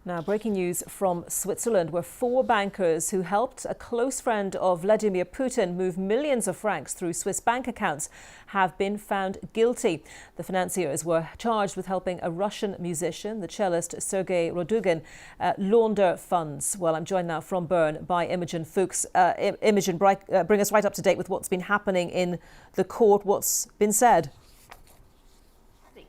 Now, breaking news from Switzerland, where 4 bankers who helped a close friend of Vladimir Putin move millions of francs through Swiss bank accounts have been found guilty. The financiers were charged with helping a Russian musician, the cellist Sergei Rodugin, launder funds. Well, I'm joined now from Bern by Imogen Fuchs. Imogen, bring us right up to date with what's been happening in the court. What's been said?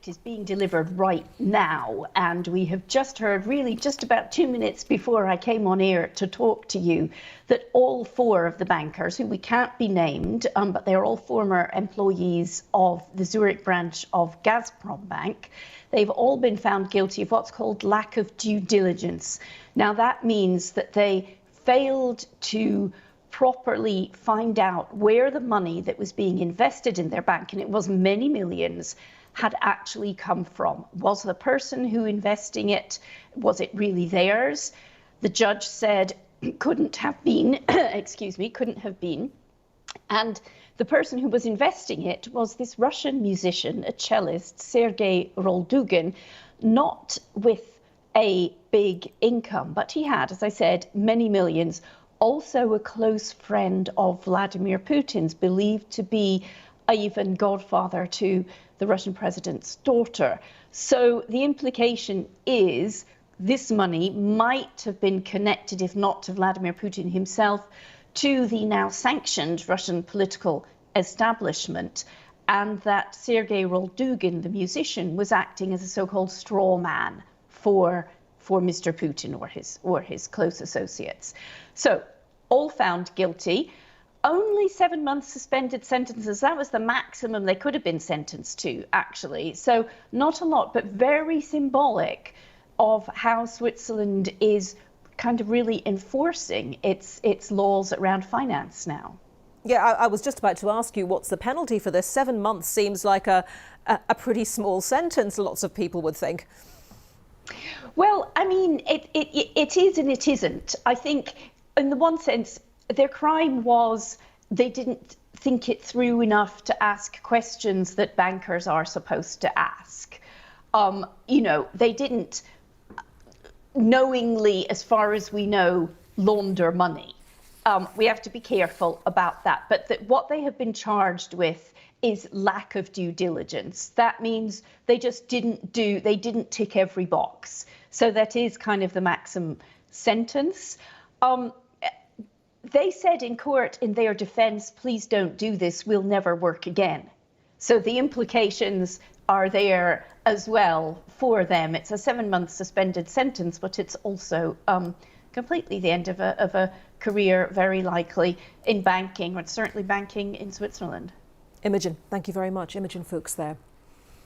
Is being delivered right now, and we have just heard, really just about 2 minutes before I came on air to talk to you, that all 4 of the bankers, who we can't be named, but they're all former employees of the Zurich branch of Gazprom Bank, they've all been found guilty of what's called lack of due diligence. Now that means that they failed to properly find out where the money that was being invested in their bank, and it was many millions, had actually come from. Was the person who investing it, was it really theirs? The judge said couldn't have been, couldn't have been. And the person who was investing it was this Russian musician, a cellist, Sergei Rodugin, not with a big income, but he had, as I said, many millions. Also a close friend of Vladimir Putin's, believed to be even godfather to the Russian president's daughter. So the implication is this money might have been connected, if not to Vladimir Putin himself, to the now sanctioned Russian political establishment, and that Sergei Rodugin, the musician, was acting as a so-called straw man for Mr. Putin or his close associates. So all found guilty. Only 7 months suspended sentences. That was the maximum they could have been sentenced to, actually. So not a lot, but very symbolic of how Switzerland is kind of really enforcing its laws around finance now. Yeah, I was just about to ask you, what's the penalty for this? 7 months seems like a pretty small sentence, lots of people would think. Well, I mean, it is and it isn't. I think, in the one sense, their crime was they didn't think it through enough to ask questions that bankers are supposed to ask. They didn't knowingly, as far as we know, launder money. We have to be careful about that. But what they have been charged with is lack of due diligence. That means they just didn't tick every box. So that is kind of the maximum sentence. They said in court, in their defence, please don't do this, we'll never work again. So the implications are there as well for them. It's a 7-month suspended sentence, but it's also completely the end of a career, very likely, in banking, or certainly banking in Switzerland. Imogen, thank you very much. Imogen Fuchs there.